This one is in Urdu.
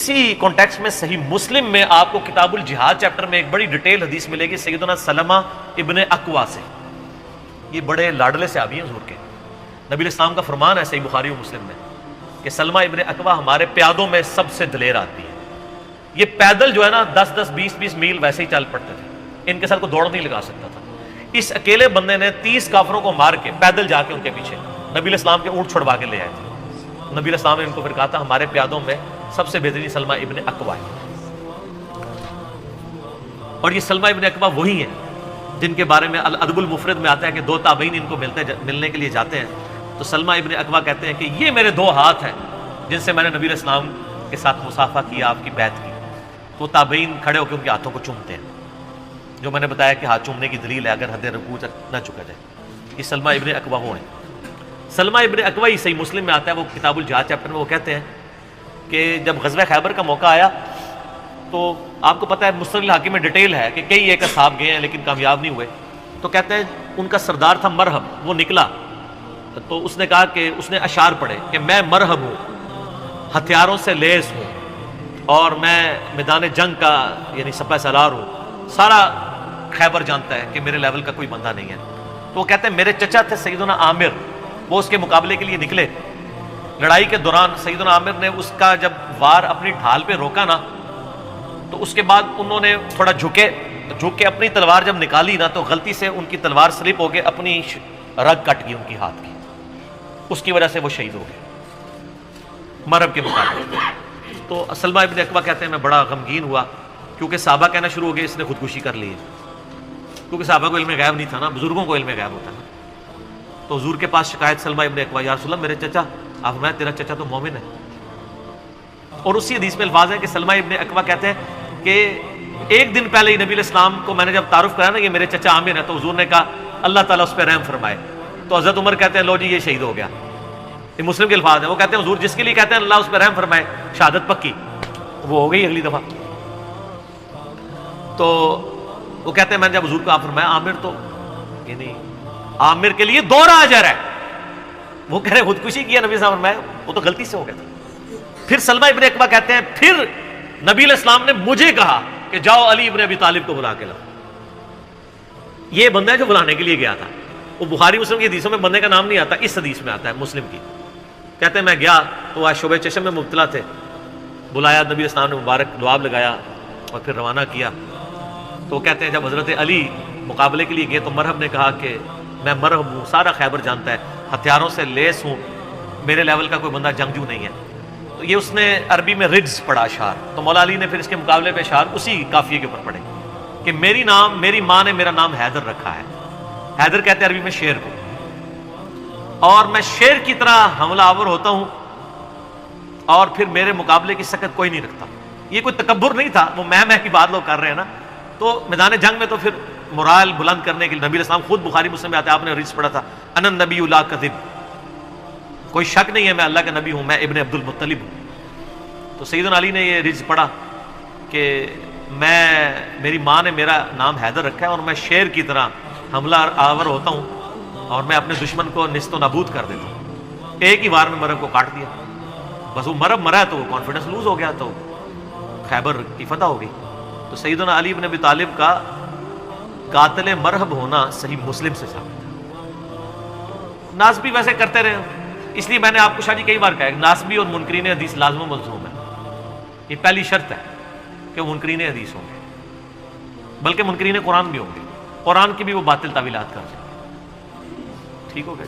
اسی کانٹیکس میں صحیح مسلم میں آپ کو کتاب الجہاد چیپٹر میں ایک بڑی ڈیٹیل حدیث ملے گی سیدنا سلمہ ابن اکوا سے. یہ بڑے لاڈلے صحابی ہیں حضور کے. نبی الاسلام کا فرمان ہے صحیح بخاری و مسلم میں کہ سلمہ ابن اکوا ہمارے پیادوں میں سب سے دلیر آدمی ہے. یہ پیدل جو ہے نا 10-10 20-20 میل ویسے ہی چل پڑتے تھے. ان کے ساتھ کوئی دوڑ نہیں لگا سکتا تھا. اس اکیلے بندے نے 30 کافروں کو مار کے پیدل جا کے ان کے پیچھے نبی الاسلام کے اونٹ چھڑوا کے لے آئے تھے. نبی الاسلام نے ان کو پھر کہا تھا ہمارے پیادوں میں سب سے بہترین سلمہ ابن اکوا ہے. اور یہ سلمہ ابن اکوا وہی ہیں جن کے بارے میں الادب المفرد میں آتا ہے کہ 2 تابعین ان کو ملنے کے لیے جاتے ہیں تو سلمہ ابن اکوا کہتے ہیں کہ یہ میرے 2 ہاتھ ہیں جن سے میں نے نبی علیہ السلام کے ساتھ مصافحہ کیا، آپ کی بیعت کی. تو تابعین کھڑے ہو کے ان کے ہاتھوں کو چومتے ہیں، جو میں نے بتایا کہ ہاتھ چومنے کی دلیل ہے اگر حد رکوع نہ چکا جائے. یہ سلمہ ابن اکوا وہ ہیں. سلمہ ابن اکوا ہی صحیح مسلم میں آتا ہے، وہ کتاب الجہاد چیپٹر میں وہ کہتے ہیں کہ جب غزوہ خیبر کا موقع آیا تو آپ کو پتہ ہے مستدرک الحاکم میں ڈیٹیل ہے کہ کئی ایک اصحاب گئے ہیں لیکن کامیاب نہیں ہوئے. تو کہتے ہیں ان کا سردار تھا مرہب، وہ نکلا تو اس نے کہا کہ اس نے اشعار پڑھے کہ میں مرہب ہوں، ہتھیاروں سے لیس ہوں، اور میں میدان جنگ کا یعنی سپہ سالار ہوں. سارا خیبر جانتا ہے کہ میرے لیول کا کوئی بندہ نہیں ہے. تو وہ کہتے ہیں میرے چچا تھے سیدنا عامر، وہ اس کے مقابلے کے لیے نکلے. لڑائی کے دوران سیدنا عامر نے اس کا جب وار اپنی ڈھال پہ روکا نا تو اس کے بعد انہوں نے تھوڑا جھک کے اپنی تلوار جب نکالی نا تو غلطی سے ان کی تلوار سلپ ہو کے اپنی رگ کٹ گئی ان کی ہاتھ کی. اس کی وجہ سے وہ شہید ہو گئے مرہب کے مقابلے. تو سلمہ ابن اکوا کہتے ہیں میں بڑا غمگین ہوا کیونکہ صحابہ کہنا شروع ہو گئے اس نے خودکشی کر لی ہے. کیونکہ صحابہ کو علم غیب نہیں تھا نا، بزرگوں کو علم غیب ہوتا ہے نا. تو حضور کے پاس شکایت سلمہ ابن اکوا، یا رسول اللہ میرے چچا، آپ میں تیرا چچا تو مومن ہے. اور اسی حدیث میں الفاظ ہے کہ سلمہ ابن اکوا کہتے ہیں کہ ایک دن پہلے ہی نبی علیہ السلام کو میں نے جب تعارف کرایا نا یہ میرے چچا عامر ہے تو حضور نے کہا اللہ تعالیٰ اس پہ رحم فرمائے. تو حضرت عمر کہتے ہیں لو جی یہ شہید ہو گیا. یہ مسلم کے الفاظ ہیں. وہ کہتے ہیں حضور جس کے لیے کہتے ہیں اللہ اس پہ رحم فرمائے شہادت پکی، وہ ہو گئی اگلی دفعہ. تو وہ کہتے ہیں میں نے جب حضور کو آپ فرمایا عامر تو یعنی عامر کے لیے 2 اجر ہے. وہ کہہ رہے خودکشی کیا نبی صاحب فرمایا وہ تو غلطی سے ہو گیا تھا. پھر سلمہ ابن اکوا کہتے ہیں پھر نبی علیہ السلام نے مجھے کہا کہ جاؤ علی ابن ابی طالب کو بلا کے لاؤ. یہ بندہ ہے جو بلانے کے لیے گیا تھا. وہ بخاری مسلم کی حدیثوں میں بندے کا نام نہیں آتا، اس حدیث میں آتا ہے مسلم کی. کہتے ہیں میں گیا تو آج شعبہ چشم میں مبتلا تھے. بلایا نبی علیہ السلام نے مبارک دعاب لگایا اور پھر روانہ کیا. تو وہ کہتے ہیں جب حضرت علی مقابلے کے لیے گئے تو مرہب نے کہا کہ میں مرہب ہوں، سارا خیبر جانتا ہے، ہتھیاروں سے لیس ہوں، میرے لیول کا کوئی بندہ جنگجو نہیں ہے. تو یہ اس نے عربی میں رجز پڑھا اشعار. تو مولا علی نے پھر اس کے مقابلے پہ اشعار اسی قافیے کے اوپر پڑھے کہ میری ماں نے میرا نام حیدر رکھا ہے. حیدر کہتے ہیں عربی میں شیر کو، اور میں شیر کی طرح حملہ آور ہوتا ہوں اور پھر میرے مقابلے کی سکت کوئی نہیں رکھتا. یہ کوئی تکبر نہیں تھا، وہ میں کی بات لوگ کر رہے ہیں نا. تو میدان جنگ میں تو پھر مورال بلند کرنے کے لیے نبی علیہ السلام خود بخاری مسلم میں آتے ہیں، آپ نے حدیث پڑھا تھا انا النبی لا کذب، کوئی شک نہیں ہے میں اللہ کا نبی ہوں، میں ابن عبد المطلب ہوں. تو سیدنا علی نے یہ رجز پڑھا کہ میری ماں نے میرا نام حیدر رکھا ہے اور میں شیر کی طرح حملہ آور ہوتا ہوں اور میں اپنے دشمن کو نیست و نابود کر دیتا ہوں. ایک ہی وار میں مرہب کو کاٹ دیا. بس وہ مرہب مرا تو وہ کانفیڈنس لوز ہو گیا تو خیبر کی فتح ہو گئی. تو سیدنا علی بن ابی طالب کا قاتل مرہب ہونا صحیح مسلم سے ثابت ہے. ناسبی ویسے کرتے رہے، اس لیے میں نے آپ کو شاہ جی کئی بار کہا کہ ناسبی اور منکرین حدیث لازم و ملزوم ہے. یہ پہلی شرط ہے کہ وہ منکرین حدیث ہوں گے، بلکہ منکرین قرآن بھی ہوں گے. قرآن کی بھی وہ باطل تعویلات کر سکتے. ٹھیک ہو گئے.